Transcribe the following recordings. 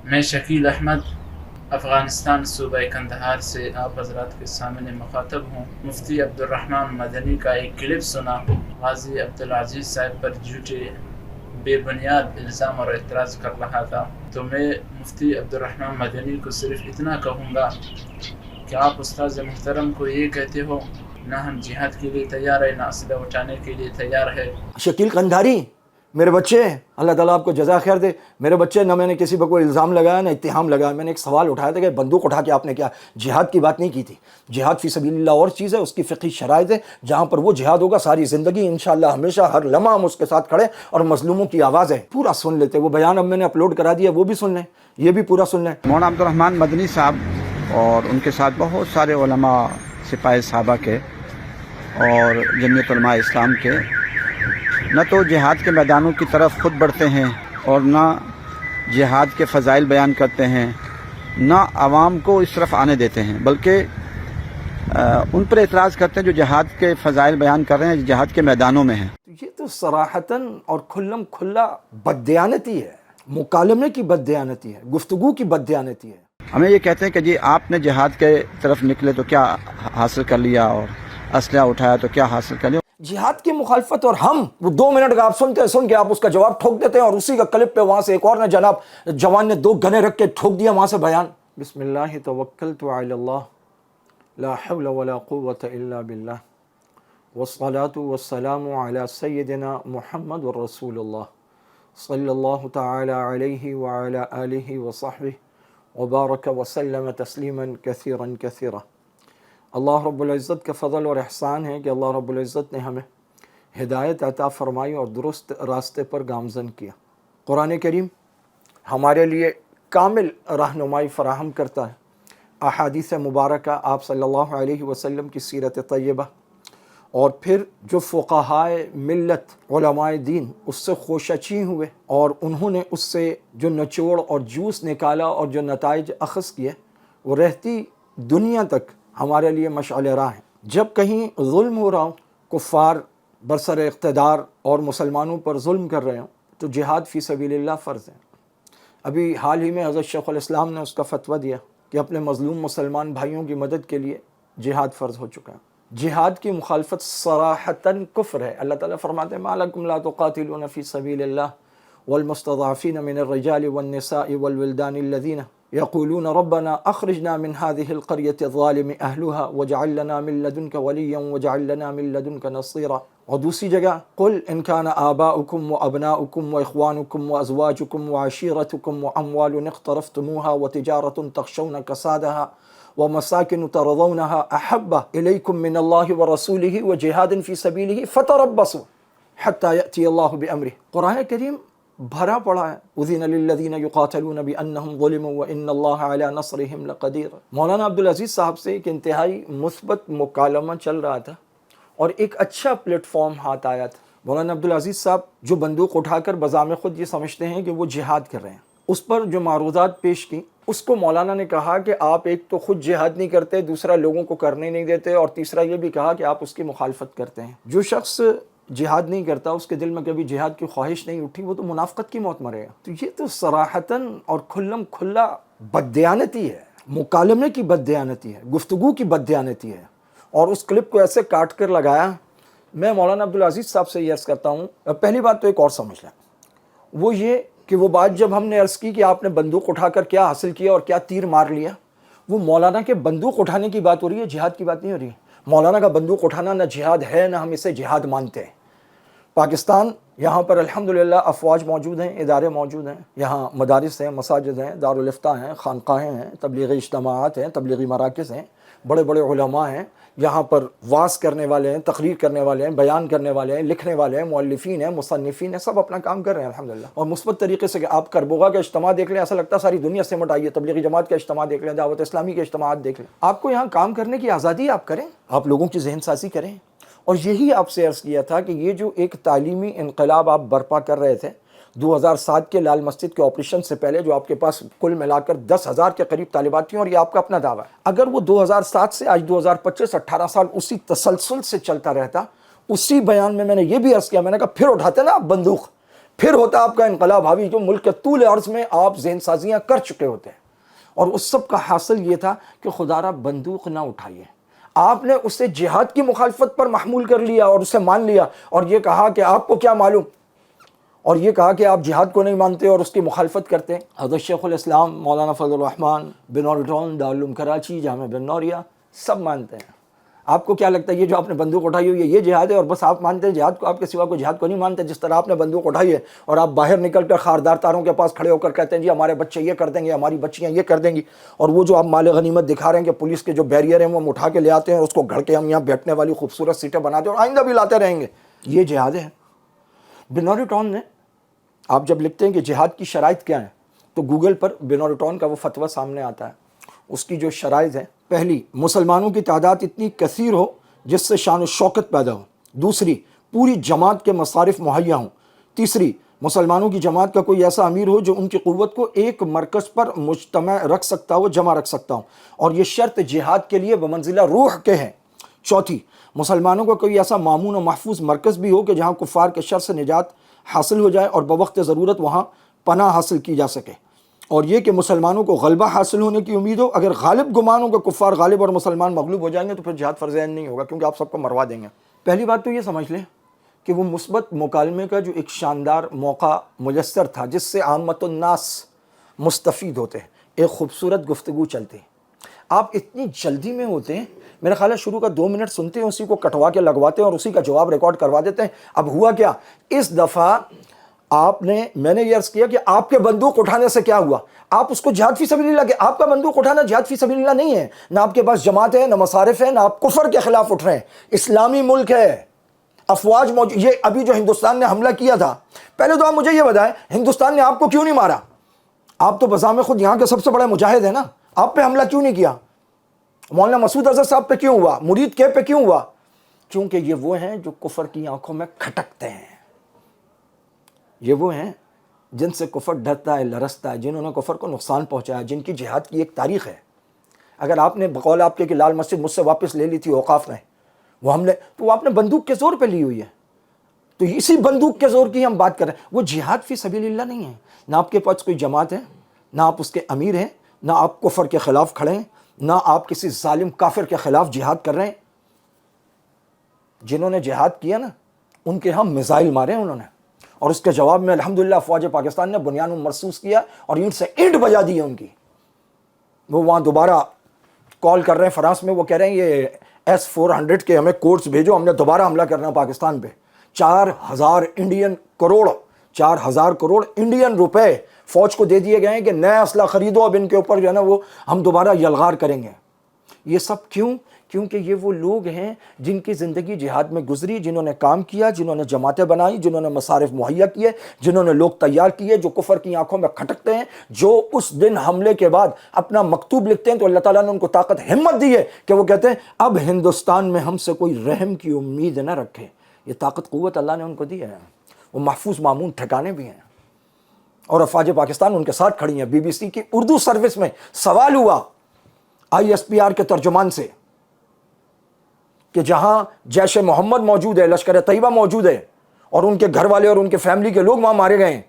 میں شکیل احمد افغانستان صوبہ کندہار سے آپ حضرات کے سامنے مخاطب ہوں۔ مفتی عبد الرحمن مدنی کا ایک کلپ سنا، غازی عبدالعزیز صاحب پر جھوٹے بے بنیاد الزام اور اعتراض کر رہا تھا۔ تو میں مفتی عبد الرحمن مدنی کو صرف اتنا کہوں گا کہ آپ استاذ محترم کو یہ کہتے ہو نہ ہم جہاد کے لیے تیار ہے، نہ اسلحہ اٹھانے کے لیے تیار ہے۔ شکیل قندھاری میرے بچے، اللہ تعالیٰ آپ کو جزا خیر دے، میرے بچے، نہ میں نے کسی پر کوئی الزام لگایا نہ اتہام لگایا۔ میں نے ایک سوال اٹھایا تھا کہ بندوق اٹھا کے آپ نے کیا جہاد کی بات نہیں کی تھی۔ جہاد فی سبیل اللہ اور چیز ہے، اس کی فقہی شرائط ہے، جہاں پر وہ جہاد ہوگا ساری زندگی انشاءاللہ ہمیشہ ہر لمحہ ہم اس کے ساتھ کھڑے، اور مظلوموں کی آواز ہے پورا سن لیتے۔ وہ بیان اب میں نے اپلوڈ کرا دیا، وہ بھی سن لیں، یہ بھی پورا سن لیں۔ مولانا عبد الرحمن مدنی صاحب اور ان کے ساتھ بہت سارے علماء سپاہی صحابہ کے اور جمعیت علماء اسلام کے نہ تو جہاد کے میدانوں کی طرف خود بڑھتے ہیں اور نہ جہاد کے فضائل بیان کرتے ہیں، نہ عوام کو اس طرف آنے دیتے ہیں، بلکہ ان پر اعتراض کرتے ہیں جو جہاد کے فضائل بیان کر رہے ہیں، جہاد کے میدانوں میں ہیں۔ یہ تو صراحتاً اور کھلم کھلا بددیانتی ہے، مکالمے کی بددیانتی ہے، گفتگو کی بددیانتی ہے۔ ہمیں یہ کہتے ہیں کہ جی آپ نے جہاد کے طرف نکلے تو کیا حاصل کر لیا، اور اسلحہ اٹھایا تو کیا حاصل کر لیا۔ جہاد کی مخالفت، اور ہم وہ 2 منٹ کا آپ سنتے ہیں، سن کے آپ اس کا جواب ٹھوک دیتے ہیں، اور اسی کا کلپ پہ وہاں سے ایک اور نے جناب جوان نے 2 گنے رکھ کے ٹھوک دیا وہاں سے بیان۔ بسم اللہ توکلت علی اللہ لا حول ولا قوة الا باللہ والصلاة والسلام علی سیدنا محمد رسول اللہ صلی اللہ تعالی علیہ وعلی آلہ وصحبہ وبارک وسلم تسلیما کثیرا کثیرا۔ اللہ رب العزت کا فضل اور احسان ہے کہ اللہ رب العزت نے ہمیں ہدایت عطا فرمائی اور درست راستے پر گامزن کیا۔ قرآن کریم ہمارے لیے کامل رہنمائی فراہم کرتا ہے۔ احادیث مبارکہ، آپ صلی اللہ علیہ وسلم کی سیرت طیبہ، اور پھر جو فقہائے ملت علماء دین اس سے خوشچی ہوئے اور انہوں نے اس سے جو نچوڑ اور جوس نکالا اور جو نتائج اخذ کیے، وہ رہتی دنیا تک ہمارے لیے مشعل راہ ہیں۔ جب کہیں ظلم ہو رہا ہو، کفار برسر اقتدار اور مسلمانوں پر ظلم کر رہے ہوں، تو جہاد فی سبیل اللہ فرض ہے۔ ابھی حال ہی میں حضرت شیخ الاسلام نے اس کا فتویٰ دیا کہ اپنے مظلوم مسلمان بھائیوں کی مدد کے لیے جہاد فرض ہو چکا ہے۔ جہاد کی مخالفت صراحتاً کفر ہے۔ اللہ تعالیٰ فرماتے ہیں ما لکم لا تقاتلون فی سبیل اللہ والمستضعفین من الرجال والنساء والولدان الذین یقولون ربنا اخرجنا من هذه القرية الظالم اهلها واجعل لنا من لدنك وليا واجعل لنا من لدنك نصيرا۔ اور دوسری جگہ قل ان كان آباؤكم وابناؤكم واخوانكم وازواجكم وعشيرتكم واموال اقترفتموها وتجارة تخشون كسادها ومساكن ترضونها احب اليكم من الله ورسوله وجهاد في سبيله فتربصوا حتى يأتي الله بأمره۔ قرآن کریم بھرا پڑا ہے اذن للذین یقاتلون بانہم ظلموا وان اللہ علی نصرہم لقدیر۔ مولانا عبدالعزیز صاحب سے ایک انتہائی مثبت مکالمہ چل رہا تھا اور ایک اچھا پلیٹ فارم ہاتھ آیا تھا۔ مولانا عبدالعزیز صاحب جو بندوق اٹھا کر بذام خود یہ سمجھتے ہیں کہ وہ جہاد کر رہے ہیں، اس پر جو معروضات پیش کی، اس کو مولانا نے کہا کہ آپ ایک تو خود جہاد نہیں کرتے، دوسرا لوگوں کو کرنے نہیں دیتے، اور تیسرا یہ بھی کہا کہ آپ اس کی مخالفت کرتے ہیں۔ جو شخص جہاد نہیں کرتا، اس کے دل میں کبھی جہاد کی خواہش نہیں اٹھی، وہ تو منافقت کی موت مرے گا۔ تو یہ تو صراحتاً اور کھلم کھلا بددیانتی ہے، مکالمے کی بددیانتی ہے، گفتگو کی بددیانتی ہے۔ اور اس کلپ کو ایسے کاٹ کر لگایا۔ میں مولانا عبدالعزیز صاحب سے یہ عرض کرتا ہوں، پہلی بات تو ایک اور سمجھ لیں، وہ یہ کہ وہ بات جب ہم نے عرض کی کہ آپ نے بندوق اٹھا کر کیا حاصل کیا اور کیا تیر مار لیا، وہ مولانا کے بندوق اٹھانے کی بات ہو رہی ہے، جہاد کی بات نہیں ہو رہی ہے۔ مولانا کا بندوق اٹھانا نہ جہاد ہے، نہ ہم اسے جہاد مانتے ہیں۔ پاکستان یہاں پر الحمدللہ افواج موجود ہیں، ادارے موجود ہیں، یہاں مدارس ہیں، مساجد ہیں، دارالافتاء ہیں، خانقاہیں ہیں، تبلیغی اجتماعات ہیں، تبلیغی مراکز ہیں، بڑے بڑے علماء ہیں، یہاں پر واعظ کرنے والے ہیں، تقریر کرنے والے ہیں، بیان کرنے والے ہیں، لکھنے والے ہیں، مؤلفین ہیں، مصنفین ہیں، سب اپنا کام کر رہے ہیں الحمدللہ۔ اور مثبت طریقے سے کہ آپ کربوگا کا اجتماع دیکھ لیں، ایسا لگتا ہے ساری دنیا سے مٹ آئی ہے، تبلیغی جماعت کا اجتماع دیکھ لیں، دعوت اسلامی کے اجتماعات دیکھ لیں، آپ کو یہاں کام کرنے کی آزادی آپ کریں، آپ لوگوں کی ذہن سازی کریں۔ اور یہی آپ سے عرض کیا تھا کہ یہ جو ایک تعلیمی انقلاب آپ برپا کر رہے تھے 2007 کے لال مسجد کے آپریشن سے پہلے، جو آپ کے پاس کل ملا کر 10,000 کے قریب طالبات تھیں، اور یہ آپ کا اپنا دعویٰ ہے، اگر وہ 2007 سے آج 2025 18 سال اسی تسلسل سے چلتا رہتا، اسی بیان میں نے یہ بھی عرض کیا، میں نے کہا پھر اٹھاتے نا آپ بندوق، پھر ہوتا آپ کا انقلاب حاوی، جو ملک کے طول عرض میں آپ ذہن سازیاں کر چکے ہوتے ہیں، اور اس سب کا حاصل یہ تھا کہ خدا را بندوق نہ اٹھائیے. آپ نے اسے جہاد کی مخالفت پر محمول کر لیا اور اسے مان لیا، اور یہ کہا کہ آپ کو کیا معلوم، اور یہ کہا کہ آپ جہاد کو نہیں مانتے اور اس کی مخالفت کرتے. حضرت شیخ الاسلام مولانا فضل الرحمان بنور ٹاؤن دارالعلوم کراچی جامعہ بن نوریہ سب مانتے ہیں. آپ کو کیا لگتا ہے یہ جو آپ نے بندوق اٹھائی ہوئی ہے یہ جہاد ہے اور بس آپ مانتے ہیں جہاد کو، آپ کے سوا کو جہاد کو نہیں مانتے؟ جس طرح آپ نے بندوق اٹھائی ہے اور آپ باہر نکل کر خاردار تاروں کے پاس کھڑے ہو کر کہتے ہیں جی ہمارے بچے یہ کر دیں گے، ہماری بچیاں یہ کر دیں گی، اور وہ جو آپ مال غنیمت دکھا رہے ہیں کہ پولیس کے جو بیریئر ہیں وہ ہم اٹھا کے لے آتے ہیں اور اس کو گھڑ کے ہم یہاں بیٹھنے والی خوبصورت سیٹیں بناتے ہیں اور آئندہ بھی لاتے رہیں گے، یہ جہاد ہے. بنوری ٹاؤن نے آپ جب لکھتے ہیں کہ جہاد کی شرائط کیا ہیں تو گوگل پر بنوری ٹاؤن کا وہ فتویٰ سامنے آتا ہے. اس کی جو شرائط ہیں، پہلی، مسلمانوں کی تعداد اتنی کثیر ہو جس سے شان و شوکت پیدا ہو. دوسری، پوری جماعت کے مصارف مہیا ہوں. تیسری، مسلمانوں کی جماعت کا کوئی ایسا امیر ہو جو ان کی قوت کو ایک مرکز پر مجتمع رکھ سکتا ہو، جمع رکھ سکتا ہو، اور یہ شرط جہاد کے لیے بمنزلہ روح کے ہیں. چوتھی، مسلمانوں کا کوئی ایسا مامون و محفوظ مرکز بھی ہو کہ جہاں کفار کے شر سے نجات حاصل ہو جائے اور بوقت ضرورت وہاں پناہ حاصل کی جا سکے. اور یہ کہ مسلمانوں کو غلبہ حاصل ہونے کی امید ہو. اگر غالب گمان ہو کہ کفار غالب اور مسلمان مغلوب ہو جائیں گے تو پھر جہاد فرض عین نہیں ہوگا کیونکہ آپ سب کو مروا دیں گے. پہلی بات تو یہ سمجھ لیں کہ وہ مثبت مکالمے کا جو ایک شاندار موقع میسر تھا جس سے عامت الناس مستفید ہوتے، ایک خوبصورت گفتگو چلتی. آپ اتنی جلدی میں ہوتے ہیں، میرا خیال ہے شروع کا 2 منٹ سنتے ہیں، اسی کو کٹوا کے لگواتے ہیں اور اسی کا جواب ریکارڈ کروا دیتے ہیں. اب ہوا کیا اس دفعہ، میں نے یہ عرض کیا کہ آپ کے بندوق اٹھانے سے کیا ہوا؟ آپ اس کو جہاد فی سبیل اللہ کہ آپ کا بندوق اٹھانا جہاد فی سبیل اللہ نہیں ہے. نہ آپ کے پاس جماعت ہے، نہ مصارف ہے، نہ آپ کفر کے خلاف اٹھ رہے ہیں. اسلامی ملک ہے، افواج موجود. یہ ابھی جو ہندوستان نے حملہ کیا تھا، پہلے تو آپ مجھے یہ بتائیں ہندوستان نے آپ کو کیوں نہیں مارا؟ آپ تو بذام خود یہاں کے سب سے بڑے مجاہد ہیں نا، آپ پہ حملہ کیوں نہیں کیا؟ مولانا مسعود اظہر صاحب پہ کیوں ہوا؟ مرید کے پہ کیوں ہوا؟ کیونکہ یہ وہ ہیں جو کفر کی آنکھوں میں کھٹکتے ہیں. یہ وہ ہیں جن سے کفر ڈرتا ہے، لرزتا ہے، جنہوں نے کفر کو نقصان پہنچایا، جن کی جہاد کی ایک تاریخ ہے. اگر آپ نے بقول آپ کے کہ لال مسجد مجھ سے واپس لے لی تھی اوقاف نے، وہ ہم نے تو وہ آپ نے بندوق کے زور پہ لی ہوئی ہے. تو اسی بندوق کے زور کی ہم بات کر رہے ہیں. وہ جہاد فی سبیل اللہ نہیں ہے. نہ آپ کے پاس کوئی جماعت ہے، نہ آپ اس کے امیر ہیں، نہ آپ کفر کے خلاف کھڑے ہیں، نہ آپ کسی ظالم کافر کے خلاف جہاد کر رہے ہیں. جنہوں نے جہاد کیا نا ان کے ہم میزائل مارے انہوں نے، اور اس کے جواب میں الحمدللہ فوج پاکستان نے بنیان مرصوص کیا اور اینٹ سے اینٹ بجا دی ہے ان کی. وہ وہاں دوبارہ کال کر رہے ہیں فرانس میں، وہ کہہ رہے ہیں یہ S-400 کے ہمیں کوڈز بھیجو، ہم نے دوبارہ حملہ کرنا پاکستان پہ. 4,000 کروڑ انڈین روپے فوج کو دے دیے گئے ہیں کہ نیا اسلحہ خریدو، اب ان کے اوپر جو ہے نا وہ ہم دوبارہ یلغار کریں گے. یہ سب کیوں؟ کیونکہ یہ وہ لوگ ہیں جن کی زندگی جہاد میں گزری، جنہوں نے کام کیا، جنہوں نے جماعتیں بنائی، جنہوں نے مصارف مہیا کیے، جنہوں نے لوگ تیار کیے، جو کفر کی آنکھوں میں کھٹکتے ہیں، جو اس دن حملے کے بعد اپنا مکتوب لکھتے ہیں تو اللہ تعالیٰ نے ان کو طاقت ہمت دی ہے کہ وہ کہتے ہیں اب ہندوستان میں ہم سے کوئی رحم کی امید نہ رکھے. یہ طاقت قوت اللہ نے ان کو دی ہے. وہ محفوظ مامون ٹھکانے بھی ہیں اور افواج پاکستان ان کے ساتھ کھڑی ہیں. BBC کی اردو سروس میں سوال ہوا ISPR کے ترجمان سے کہ جہاں جیش محمد موجود ہے، لشکر طیبہ موجود ہے اور ان کے گھر والے اور ان کے فیملی کے لوگ وہاں مارے گئے ہیں،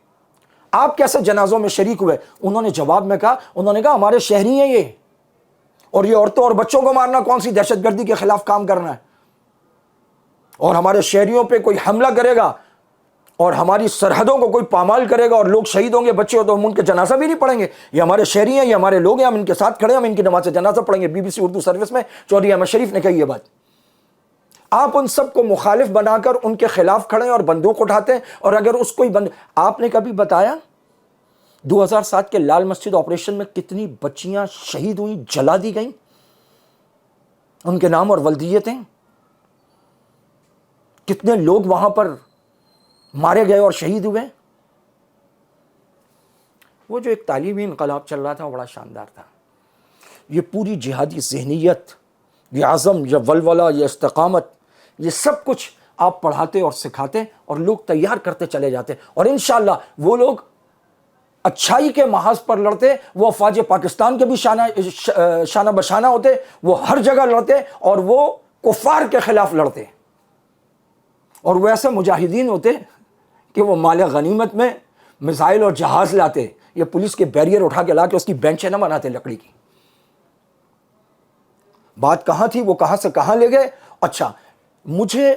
آپ کیسے جنازوں میں شریک ہوئے؟ انہوں نے جواب میں کہا، انہوں نے کہا ہمارے شہری ہیں یہ، اور یہ عورتوں اور بچوں کو مارنا کون سی دہشت گردی کے خلاف کام کرنا ہے؟ اور ہمارے شہریوں پہ کوئی حملہ کرے گا اور ہماری سرحدوں کو کوئی پامال کرے گا اور لوگ شہید ہوں گے، بچے ہو تو ہم ان کے جنازہ بھی نہیں پڑھیں گے. یہ ہمارے شہری ہیں، یہ ہمارے لوگ ہیں، ہم ان کے ساتھ کھڑے ہیں، ہم ان کی نماز جنازہ پڑھیں گے. BBC اردو سروس میں چودھری احمد شریف نے کہی یہ بات. آپ ان سب کو مخالف بنا کر ان کے خلاف کھڑے ہیں اور بندوق اٹھاتے ہیں. اور اگر اس کوئی آپ نے کبھی بتایا 2007 کے لال مسجد آپریشن میں کتنی بچیاں شہید ہوئیں، جلا دی گئیں، ان کے نام اور ولدیتیں، کتنے لوگ وہاں پر مارے گئے اور شہید ہوئے؟ وہ جو ایک تعلیمی انقلاب چل رہا تھا وہ بڑا شاندار تھا. یہ پوری جہادی ذہنیت، یہ عزم، یہ ولولہ، یہ استقامت، یہ سب کچھ آپ پڑھاتے اور سکھاتے اور لوگ تیار کرتے چلے جاتے. اور انشاءاللہ وہ لوگ اچھائی کے محاذ پر لڑتے، وہ افواج پاکستان کے بھی شانہ بشانہ ہوتے، وہ ہر جگہ لڑتے اور وہ کفار کے خلاف لڑتے. اور وہ ایسے مجاہدین ہوتے کہ وہ مال غنیمت میں میزائل اور جہاز لاتے، یہ پولیس کے بیریئر اٹھا کے لا کے اس کی بینچیں نہ بناتے لکڑی کی. بات کہاں تھی، وہ کہاں سے کہاں لے گئے. اچھا، مجھے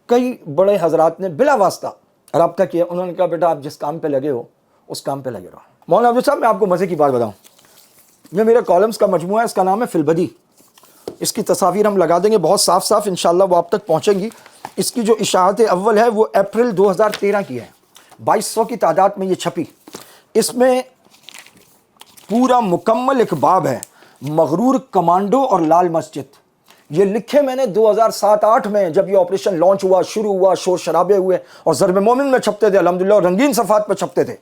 کئی بڑے حضرات نے بلا واسطہ رابطہ کیا، انہوں نے کہا بیٹا آپ جس کام پہ لگے ہو اس کام پہ لگے رہو. مولانا عبدالعزیز صاحب میں آپ کو مزے کی بات بتاؤں، یہ میرے کالمز کا مجموعہ ہے، اس کا نام ہے فی البدی. اس کی تصاویر ہم لگا دیں گے بہت صاف صاف، انشاءاللہ وہ آپ تک پہنچیں گی. اس کی جو اشاعت اول ہے وہ اپریل 2013 کی ہے، 2200 کی تعداد میں یہ چھپی. اس میں پورا مکمل ایک باب ہے، مغرور کمانڈو اور لال مسجد. یہ لکھے میں نے 2007-8 میں، جب یہ آپریشن لانچ ہوا، شروع ہوا، شور شرابے ہوئے، اور ضرب مومن میں چھپتے تھے الحمدللہ، اور رنگین صفحات پہ چھپتے تھے.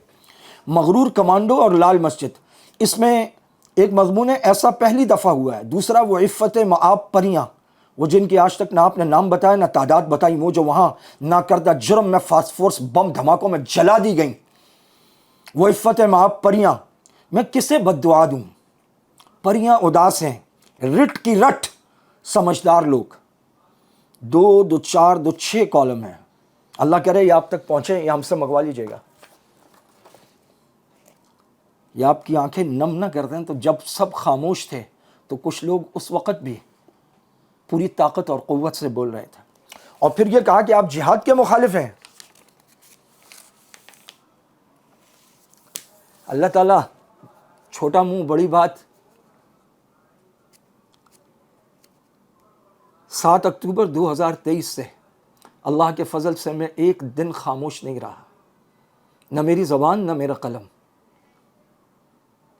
مغرور کمانڈو اور لال مسجد. اس میں ایک مضمون ہے ایسا پہلی دفعہ ہوا ہے. دوسرا وہ عفت معاب پریاں، وہ جن کی آج تک نہ آپ نے نام بتایا نہ تعداد بتائی، وہ جو وہاں ناکردہ جرم میں فاسفورس بم دھماکوں میں جلا دی گئیں، وہ عفت معاب پریاں. میں کسے بد دعا دوں؟ پریاں اداس ہیں، رٹ کی رٹ سمجھدار لوگ. 2 2 4 2 6 کالم ہیں. اللہ کرے یہ آپ تک پہنچے، یہ ہم سے منگوا لیجئے گا. یہ آپ کی آنکھیں نم نہ کر دیں. تو جب سب خاموش تھے تو کچھ لوگ اس وقت بھی پوری طاقت اور قوت سے بول رہے تھے. اور پھر یہ کہا کہ آپ جہاد کے مخالف ہیں. اللہ تعالیٰ، چھوٹا منہ بڑی بات. 7 اکتوبر 2023 سے اللہ کے فضل سے میں ایک دن خاموش نہیں رہا، نہ میری زبان نہ میرا قلم،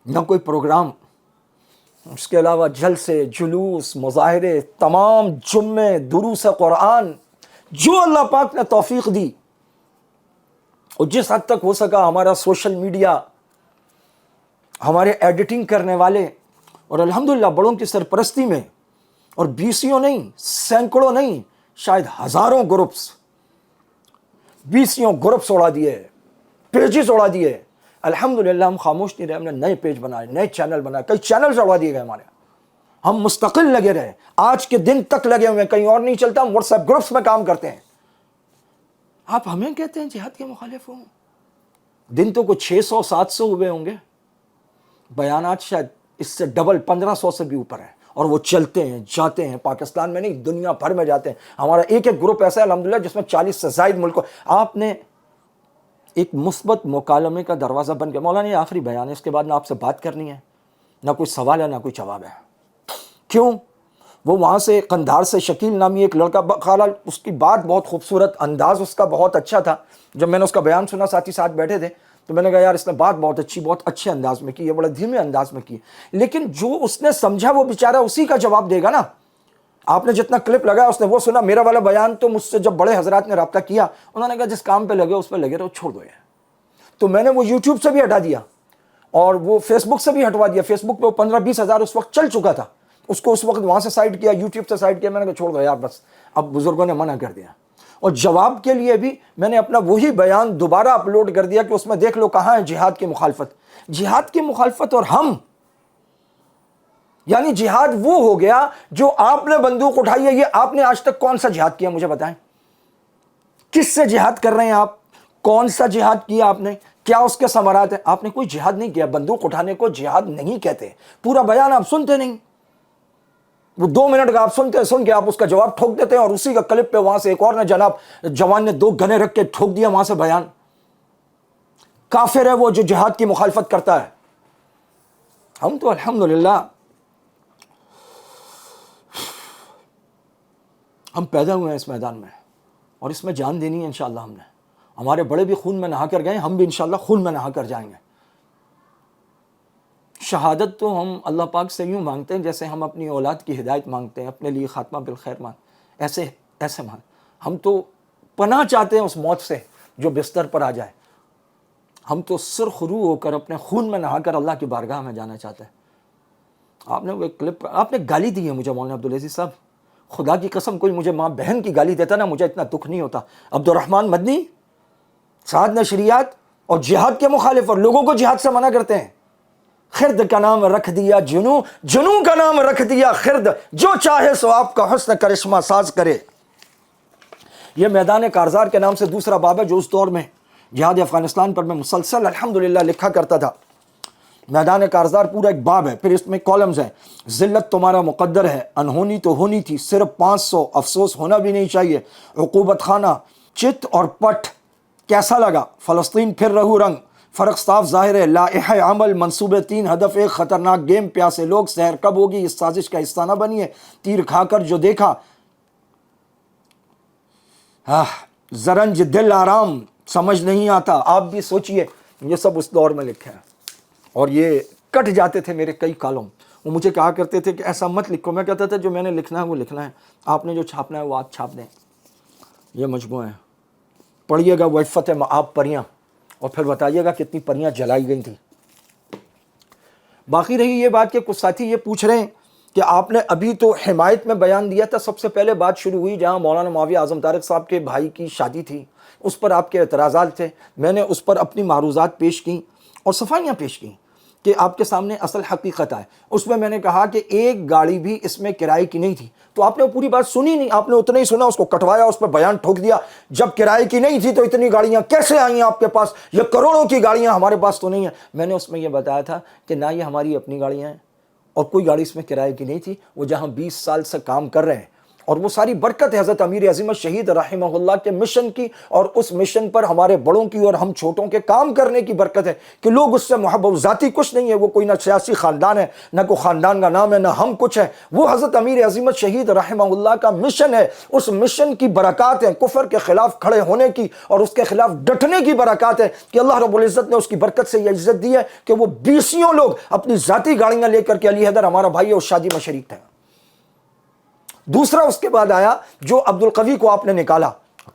نہ کوئی پروگرام. اس کے علاوہ جلسے، جلوس، مظاہرے، تمام جمعے، دروس قرآن، جو اللہ پاک نے توفیق دی، اور جس حد تک ہو سکا ہمارا سوشل میڈیا، ہمارے ایڈیٹنگ کرنے والے، اور الحمدللہ بڑوں کی سرپرستی میں، اور 20 نہیں، سینکڑوں نہیں، شاید ہزاروں گروپس، 20 گروپس اڑا دیے، پیجز اڑا دیے. الحمدللہ ہم خاموش نہیں رہے، ہم نے نئے پیج بنائے، نئے چینل بنائے، کئی چینلز اڑا دیے گئے ہمارے. ہم مستقل لگے رہے، آج کے دن تک لگے ہوئے ہیں، کہیں اور نہیں چلتا. ہم واٹس ایپ گروپس میں کام کرتے ہیں. آپ ہمیں کہتے ہیں جہاد کے مخالف ہوں؟ دن تو کوئی 600-700 ہوئے ہوں گے، بیانات شاید اس سے ڈبل 1500 سے بھی اوپر ہے، اور وہ چلتے ہیں جاتے ہیں. پاکستان میں نہیں، دنیا بھر میں جاتے ہیں. ہمارا ایک گروپ ایسا ہے الحمدللہ جس میں 40 سے زائد ملکوں. آپ نے ایک مثبت مکالمے کا دروازہ بن گیا. مولانا یہ آخری بیان ہے، اس کے بعد نہ آپ سے بات کرنی ہے، نہ کوئی سوال ہے، نہ کوئی جواب ہے. کیوں؟ وہ وہاں سے قندھار سے شکیل نامی ایک لڑکا، خالہ اس کی بات بہت خوبصورت، انداز اس کا بہت اچھا تھا. جب میں نے اس کا بیان سنا، ساتھی ساتھ بیٹھے تھے، تو میں نے کہا یار اس نے بات بہت اچھی، بہت اچھے انداز میں کی ہے، بڑا دھیمے انداز میں کی. لیکن جو اس نے سمجھا وہ بیچارہ اسی کا جواب دے گا نا. آپ نے جتنا کلپ لگایا اس نے وہ سنا. میرا والا بیان تو مجھ سے جب بڑے حضرات نے رابطہ کیا، انہوں نے کہا جس کام پہ لگے اس پہ لگے رہو، چھوڑ دو یہ. تو میں نے وہ یوٹیوب سے بھی ہٹا دیا، اور وہ فیس بک سے بھی ہٹوا دیا. فیس بک پہ 15-20 ہزار اس وقت چل چکا تھا، اس کو اس وقت وہاں سے سائڈ کیا، یوٹیوب سے سائڈ کیا. میں نے کہا چھوڑ دو یار بس، اب بزرگوں نے منع کر دیا. اور جواب کے لیے بھی میں نے اپنا وہی بیان دوبارہ اپلوڈ کر دیا کہ اس میں دیکھ لو کہاں ہے جہاد کی مخالفت. جہاد کی مخالفت اور ہم، یعنی جہاد وہ ہو گیا جو آپ نے بندوق اٹھائی ہے. یہ آپ نے آج تک کون سا جہاد کیا مجھے بتائیں؟ کس سے جہاد کر رہے ہیں آپ؟ کون سا جہاد کیا آپ نے؟ کیا اس کے ثمرات ہیں؟ آپ نے کوئی جہاد نہیں کیا. بندوق اٹھانے کو جہاد نہیں کہتے. پورا بیان آپ سنتے نہیں، وہ 2 منٹ کا آپ سنتے، سن کے آپ اس کا جواب ٹھوک دیتے ہیں، اور اسی کا کلپ پہ وہاں سے ایک اور نے جناب جوان نے 2 گنے رکھ کے ٹھوک دیا وہاں سے بیان. کافر ہے وہ جو جہاد کی مخالفت کرتا ہے. ہم تو الحمدللہ ہم پیدا ہوئے ہیں اس میدان میں، اور اس میں جان دینی ہے انشاءاللہ. ہم نے، ہمارے بڑے بھی خون میں نہا کر گئے، ہم بھی انشاءاللہ خون میں نہا کر جائیں گے. شہادت تو ہم اللہ پاک سے یوں مانگتے ہیں جیسے ہم اپنی اولاد کی ہدایت مانگتے ہیں، اپنے لیے خاتمہ بالخیر ایسے مانگ. ہم تو پناہ چاہتے ہیں اس موت سے جو بستر پر آ جائے. ہم تو سرخ روح ہو کر اپنے خون میں نہا کر اللہ کی بارگاہ میں جانا چاہتے ہیں. آپ نے وہ کلپ، آپ نے گالی دی ہے مجھے مولانا عبدالعزیز صاحب، خدا کی قسم کوئی مجھے ماں بہن کی گالی دیتا نا مجھے اتنا دکھ نہیں ہوتا. عبدالرحمن مدنی، سعد نشریات، اور جہاد کے مخالف، اور لوگوں کو جہاد سے منع کرتے ہیں. خرد کا نام رکھ دیا جنوں، جنوں کا نام رکھ دیا خرد، جو چاہے سو آپ کا حسن کرشمہ ساز کرے. یہ میدان کارزار کے نام سے دوسرا باب ہے جو اس دور میں جہاد افغانستان پر میں مسلسل الحمدللہ لکھا کرتا تھا. میدان کارزار پورا ایک باب ہے، پھر اس میں کالمز ہیں. ذلت تمہارا مقدر ہے، انہونی تو ہونی تھی، صرف 500، افسوس ہونا بھی نہیں چاہیے. عقوبت خانہ، چت اور پٹ کیسا لگا؟ فلسطین پھر رہو رنگ، فرق صاف ظاہر ہے. لائحہ عمل، منصوبے 3، ہدف 1، خطرناک گیم، پیاسے لوگ، سحر کب ہوگی؟ اس سازش کا حصہ نہ بنیے. تیر کھا کر جو دیکھا، زرنج دل آرام، سمجھ نہیں آتا. آپ بھی سوچئے، یہ سب اس دور میں لکھا ہے اور یہ کٹ جاتے تھے میرے کئی کالم. وہ مجھے کہا کرتے تھے کہ ایسا مت لکھو. میں کہتا تھا جو میں نے لکھنا ہے وہ لکھنا ہے، آپ نے جو چھاپنا ہے وہ آپ چھاپ دیں. یہ مجموعہ ہے، پڑھیے گا وفت مآب پریاں اور پھر بتائیے گا کتنی پریاں جلائی گئی تھیں. باقی رہی یہ بات کہ کچھ ساتھی یہ پوچھ رہے ہیں کہ آپ نے ابھی تو حمایت میں بیان دیا تھا. سب سے پہلے بات شروع ہوئی جہاں مولانا معاویہ اعظم طارق صاحب کے بھائی کی شادی تھی، اس پر آپ کے اعتراضات تھے. میں نے اس پر اپنی معروضات پیش کیں اور صفائیاں پیش کیں کہ آپ کے سامنے اصل حقیقت آئے. اس میں نے کہا کہ ایک گاڑی بھی اس میں کرائے کی نہیں تھی. تو آپ نے پوری بات سنی نہیں، آپ نے اتنا ہی سنا، اس کو کٹوایا، اس پر بیان ٹھوک دیا. جب کرائے کی نہیں تھی تو اتنی گاڑیاں کیسے آئیں آپ کے پاس؟ یہ کروڑوں کی گاڑیاں ہمارے پاس تو نہیں ہیں. میں نے اس میں یہ بتایا تھا کہ نہ یہ ہماری اپنی گاڑیاں ہیں اور کوئی گاڑی اس میں کرائے کی نہیں تھی. وہ جہاں 20 سال سے کام کر رہے ہیں اور وہ ساری برکت ہے حضرت امیر عظیمت شہید رحمہ اللہ کے مشن کی، اور اس مشن پر ہمارے بڑوں کی اور ہم چھوٹوں کے کام کرنے کی برکت ہے کہ لوگ اس سے محبت. ذاتی کچھ نہیں ہے، وہ کوئی نہ سیاسی خاندان ہے، نہ کوئی خاندان کا نام ہے، نہ ہم کچھ ہے. وہ حضرت امیر عظیمت شہید رحمہ اللہ کا مشن ہے. اس مشن کی برکات ہیں، کفر کے خلاف کھڑے ہونے کی اور اس کے خلاف ڈٹنے کی برکات ہے کہ اللہ رب العزت نے اس کی برکت سے یہ عزت دی ہے کہ وہ 20 لوگ اپنی ذاتی گاڑیاں لے کر کے، علی حیدر ہمارا بھائی ہے، اس شادی میں شریک تھے. دوسرا اس کے بعد آیا جو عبد القوی کو آپ نے نکالا،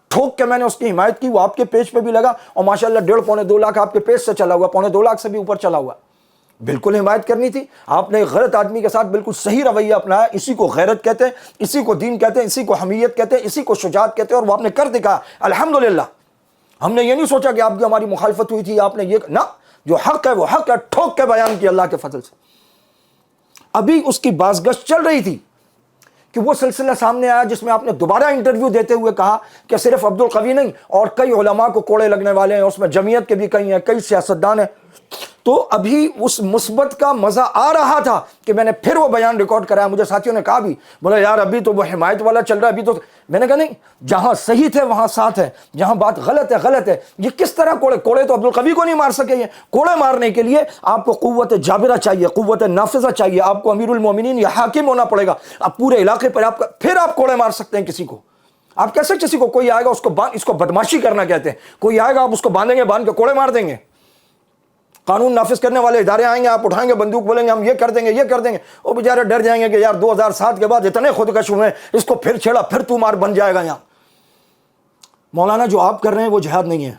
ٹھوک کے میں نے اس کی حمایت کی. وہ آپ کے پیج پہ بھی لگا اور ماشاءاللہ 1.5-2 لاکھ آپ کے پیج سے چلا ہوا، 1.25-2 لاکھ سے بھی اوپر چلا ہوا. بالکل حمایت کرنی تھی. آپ نے غلط آدمی کے ساتھ بالکل صحیح رویہ اپنایا. اسی کو غیرت کہتے ہیں، اسی کو دین کہتے ہیں، اسی کو حمیت کہتے ہیں، اسی کو شجاعت کہتے ہیں، اور وہ آپ نے کر دکھایا الحمدللہ. ہم نے یہ نہیں سوچا کہ آپ کی ہماری مخالفت ہوئی تھی، آپ نے یہ نہ، جو حق ہے وہ حق ہے، ٹھوک کے بیان کیا اللہ کے فضل سے. ابھی اس کی بازگشت چل رہی تھی کہ وہ سلسلہ سامنے آیا جس میں آپ نے دوبارہ انٹرویو دیتے ہوئے کہا کہ صرف عبد القوی نہیں اور کئی علماء کو کوڑے لگنے والے ہیں، اس میں جمعیت کے بھی کئی ہیں، کئی سیاستدان ہیں. تو ابھی اس مثبت کا مزہ آ رہا تھا کہ میں نے پھر وہ بیان ریکارڈ کرایا. مجھے ساتھیوں نے کہا بھی، بولا یار ابھی تو وہ حمایت والا چل رہا ہے ابھی تو. میں نے کہا نہیں، جہاں صحیح تھے وہاں ساتھ ہے، جہاں بات غلط ہے غلط ہے. یہ کس طرح کوڑے تو عبد القوی کو نہیں مار سکے. یہ کوڑے مارنے کے لیے آپ کو قوت جابرہ چاہیے، قوت نافذہ چاہیے، آپ کو امیر المومنین یا حاکم ہونا پڑے گا. اب پورے علاقے پر پھر آپ کوڑے مار سکتے ہیں کسی کو. آپ کیسے کسی کو، کوئی آئے گا اس کو بدماشی کرنا کہتے ہیں، کوئی آئے گا آپ اس کو باندھیں گے، باندھ کے کوڑے مار دیں گے. قانون نافذ کرنے والے ادارے آئیں گے، آپ اٹھائیں گے بندوق، بولیں گے ہم یہ کر دیں گے یہ کر دیں گے. وہ بیچارے ڈر جائیں گے کہ یار 2007 کے بعد اتنے خودکش ہوئے، اس کو پھر چھیڑا، پھر تو مار بن جائے گا. یہاں مولانا جو آپ کر رہے ہیں وہ جہاد نہیں ہے.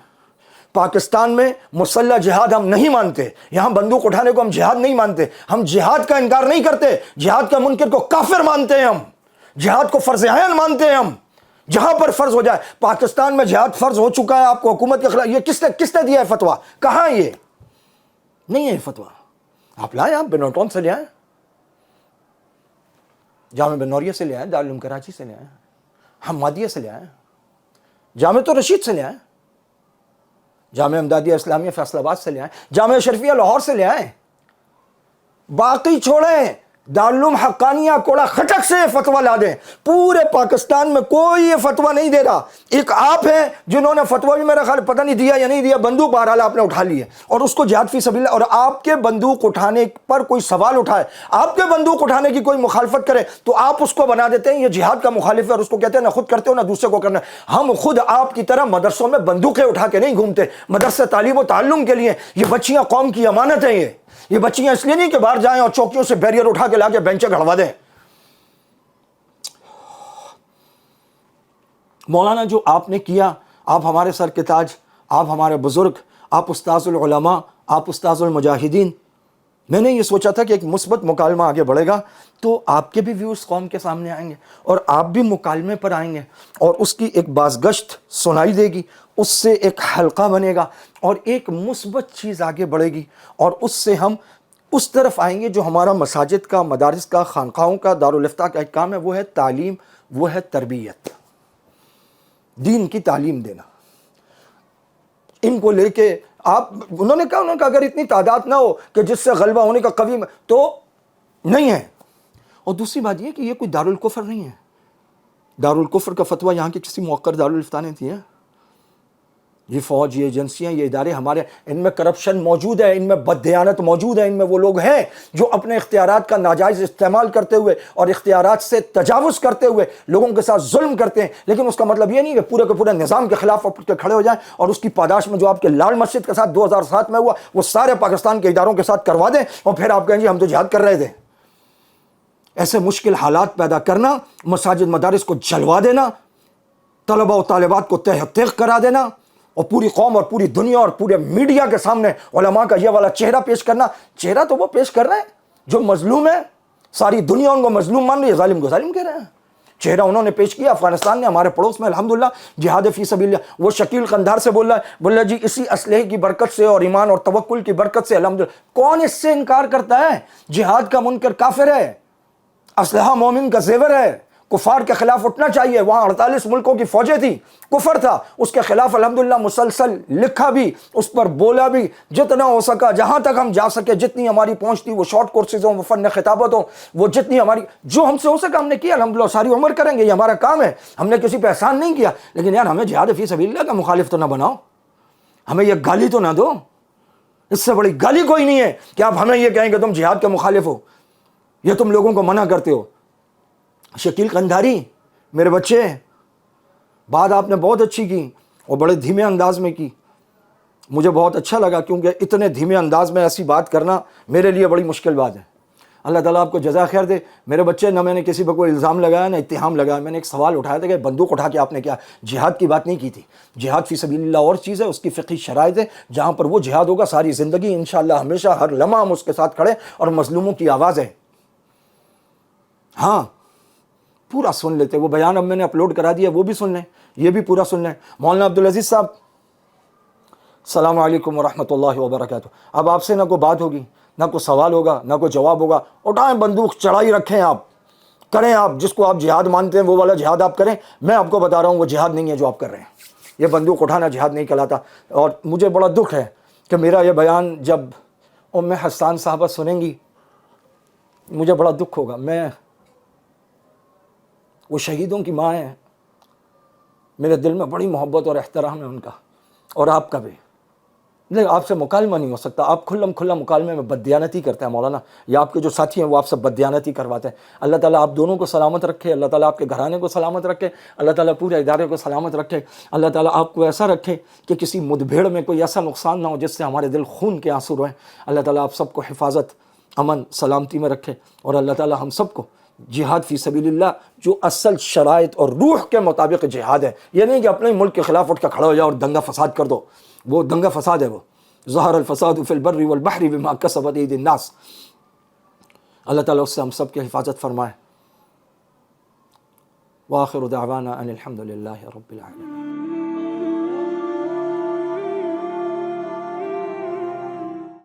پاکستان میں مسلح جہاد ہم نہیں مانتے، یہاں بندوق اٹھانے کو ہم جہاد نہیں مانتے. ہم جہاد کا انکار نہیں کرتے، جہاد کا منکر کو کافر مانتے ہیں. ہم جہاد کو فرض عین مانتے ہیں. ہم جہاں پر فرض ہو جائے، پاکستان میں جہاد فرض ہو چکا ہے آپ کو حکومت کے خلاف. یہ کس نے دیا ہے فتویٰ؟ کہاں یہ نہیں ہے فتویٰ؟ آپ لائیں، آپ بنوٹون سے لے آئیں، جامع بن نوریہ سے لے آئیں، دارالعلوم کراچی سے لے آئیں، حمادیہ سے لے آئیں، جامع تو رشید سے لے آئیں، جامع امدادیہ اسلامیہ فیصل آباد سے لے آئیں، جامع شریفیہ لاہور سے لے آئیں. باقی چھوڑیں، دارالعلوم حقانیہ کوڑا خٹک سے فتویٰ لا دیں. پورے پاکستان میں کوئی یہ فتویٰ نہیں دے رہا. ایک آپ ہیں جنہوں نے فتویٰ بھی میرا خیال پتہ نہیں دیا یا نہیں دیا، بندوق بہرحال آپ نے اٹھا لی ہے اور اس کو جہاد فی سبیل اللہ. اور آپ کے بندوق اٹھانے پر کوئی سوال اٹھائے، آپ کے بندوق اٹھانے کی کوئی مخالفت کرے تو آپ اس کو بنا دیتے ہیں یہ جہاد کا مخالف ہے اور اس کو کہتے ہیں نہ خود کرتے ہو نہ دوسرے کو کرنا ہے. ہم خود آپ کی طرح مدرسوں میں بندوقیں اٹھا کے نہیں گھومتے. مدرسے تعلیم و تعلم کے لیے، یہ بچیاں قوم کی امانت ہیں. یہ بچیاں اس لیے نہیں کہ باہر جائیں اور چوکیوں سے بیریئر اٹھا کے لا کے بینچیں گھڑوا دیں. مولانا جو آپ نے کیا، آپ ہمارے سر کے تاج، آپ ہمارے بزرگ، آپ استاذ العلماء، آپ استاذ المجاہدین. میں نے یہ سوچا تھا کہ ایک مثبت مکالمہ آگے بڑھے گا تو آپ کے بھی ویوز قوم کے سامنے آئیں گے اور آپ بھی مکالمے پر آئیں گے اور اس کی ایک بازگشت سنائی دے گی، اس سے ایک حلقہ بنے گا اور ایک مثبت چیز آگے بڑھے گی اور اس سے ہم اس طرف آئیں گے جو ہمارا مساجد کا، مدارس کا، خانقاہوں کا، دارالافتاء کا ایک کام ہے، وہ ہے تعلیم، وہ ہے تربیت، دین کی تعلیم دینا. ان کو لے کے آپ انہوں نے کہا اگر اتنی تعداد نہ ہو کہ جس سے غلبہ ہونے کا قوی تو نہیں ہے. اور دوسری بات یہ کہ یہ کوئی دارالکفر نہیں ہے. دارالکفر کا فتویٰ یہاں کے کسی موقر دارالفتہ نے دیا. یہ فوج، یہ ایجنسیاں، یہ ادارے ہمارے، ان میں کرپشن موجود ہے، ان میں بددیانت موجود ہے، ان میں وہ لوگ ہیں جو اپنے اختیارات کا ناجائز استعمال کرتے ہوئے اور اختیارات سے تجاوز کرتے ہوئے لوگوں کے ساتھ ظلم کرتے ہیں. لیکن اس کا مطلب یہ نہیں کہ پورے کے پورے نظام کے خلاف اٹھ کے کھڑے ہو جائیں اور اس کی پاداش میں جو آپ کے لال مسجد کے ساتھ 2007 میں ہوا وہ سارے پاکستان کے اداروں کے ساتھ کروا دیں اور پھر آپ کہیں جی ہم تو جہاد کر رہے تھے. ایسے مشکل حالات پیدا کرنا، مساجد مدارس کو جلوا دینا، طلبہ و طالبات کو تہ تیغ کرا دینا اور پوری قوم اور پوری دنیا اور پورے میڈیا کے سامنے علماء کا یہ والا چہرہ پیش کرنا. چہرہ تو وہ پیش کر رہے ہیں جو مظلوم ہے، ساری دنیا ان کو مظلوم مان رہی ہے، ظالم کو ظالم کہہ رہے ہیں. چہرہ انہوں نے پیش کیا. افغانستان نے ہمارے پڑوس میں الحمدللہ جہاد فی سبیل اللہ، وہ شکیل قندھار سے بول رہا ہے جی اسی اسلحے کی برکت سے اور ایمان اور توکل کی برکت سے الحمدللہ. کون اس سے انکار کرتا ہے؟ جہاد کا منکر کافر ہے، اسلحہ مومن کا زیور ہے. کفار کے خلاف اٹھنا چاہیے. وہاں 48 ملکوں کی فوجیں تھیں، کفر تھا، اس کے خلاف الحمدللہ مسلسل لکھا بھی، اس پر بولا بھی، جتنا ہو سکا، جہاں تک ہم جا سکے، جتنی ہماری پہنچ تھی، وہ شارٹ کورسز ہوں، وہ فن خطابت ہوں، وہ جتنی ہماری جو ہم سے ہو سکا ہم نے کیا. الحمدللہ ساری عمر کریں گے، یہ ہمارا کام ہے. ہم نے کسی پہ احسان نہیں کیا. لیکن یار ہمیں جہاد فی سبیل اللہ کا مخالف تو نہ بناؤ، ہمیں یہ گالی تو نہ دو. اس سے بڑی گالی کوئی نہیں ہے کہ آپ ہمیں یہ کہیں کہ تم جہاد کے مخالف ہو، یہ تم لوگوں کو منع کرتے ہو. شکیل قندھاری میرے بچے، بات آپ نے بہت اچھی کی اور بڑے دھیمے انداز میں کی. مجھے بہت اچھا لگا کیونکہ اتنے دھیمے انداز میں ایسی بات کرنا میرے لیے بڑی مشکل بات ہے. اللہ تعالیٰ آپ کو جزا خیر دے. میرے بچے، نہ میں نے کسی پہ کوئی الزام لگایا نہ اتہام لگایا. میں نے ایک سوال اٹھایا تھا کہ بندوق اٹھا کے آپ نے کیا، جہاد کی بات نہیں کی تھی. جہاد فی سبیل اللہ اور چیز ہے، اس کی فقہی شرائط ہے. جہاں پر وہ جہاد ہوگا ساری زندگی انشاءاللہ ہمیشہ ہر لمحہ ہم اس کے ساتھ کھڑے اور مظلوموں کی آواز ہے. ہاں پورا سن لیتے. وہ بیان اب میں نے اپلوڈ کرا دیا، وہ بھی سن لیں، یہ بھی پورا سن لیں. مولانا عبدالعزیز صاحب، السلام علیکم ورحمۃ اللہ وبرکاتہ. اب آپ سے نہ کوئی بات ہوگی، نہ کوئی سوال ہوگا، نہ کوئی جواب ہوگا. اٹھائیں بندوق، چڑھائی رکھیں، آپ کریں، آپ جس کو آپ جہاد مانتے ہیں وہ والا جہاد آپ کریں. میں آپ کو بتا رہا ہوں وہ جہاد نہیں ہے جو آپ کر رہے ہیں. یہ بندوق اٹھانا جہاد نہیں کہلاتا. اور مجھے بڑا دکھ ہے کہ میرا یہ بیان جب ام حسان صاحبہ سنیں گی مجھے بڑا دکھ ہوگا. میں وہ شہیدوں کی ماں ہیں، میرے دل میں بڑی محبت اور احترام ہے ان کا اور آپ کا بھی. نہیں، آپ سے مکالمہ نہیں ہو سکتا. آپ کھلا مکالمے میں بددیانتی کرتے ہیں مولانا، یا آپ کے جو ساتھی ہیں وہ آپ سے بددیانتی کرواتے ہیں. اللہ تعالیٰ آپ دونوں کو سلامت رکھے، اللہ تعالیٰ آپ کے گھرانے کو سلامت رکھے، اللہ تعالیٰ پورے ادارے کو سلامت رکھے. اللہ تعالیٰ آپ کو ایسا رکھے کہ کسی مدبھیڑ میں کوئی ایسا نقصان نہ ہو جس سے ہمارے دل خون کے آنسو روئیں. اللہ تعالیٰ آپ سب کو حفاظت، امن، سلامتی میں رکھے. اور اللہ تعالیٰ ہم سب کو جہاد فی سبیل اللہ جو اصل شرائط اور روح کے مطابق جہاد ہے، یہ نہیں کہ اپنے ملک کے خلاف اٹھ کے کھڑا ہو جاؤ اور دنگا فساد کر دو. وہ دنگا فساد ہے. وہ ظہر الفساد فی البر والبحر بما کسبت ایدی الناس. اللہ تعالیٰ اس سے ہم سب کی حفاظت فرمائے. وآخر دعوانا ان الحمد للہ رب العالمین.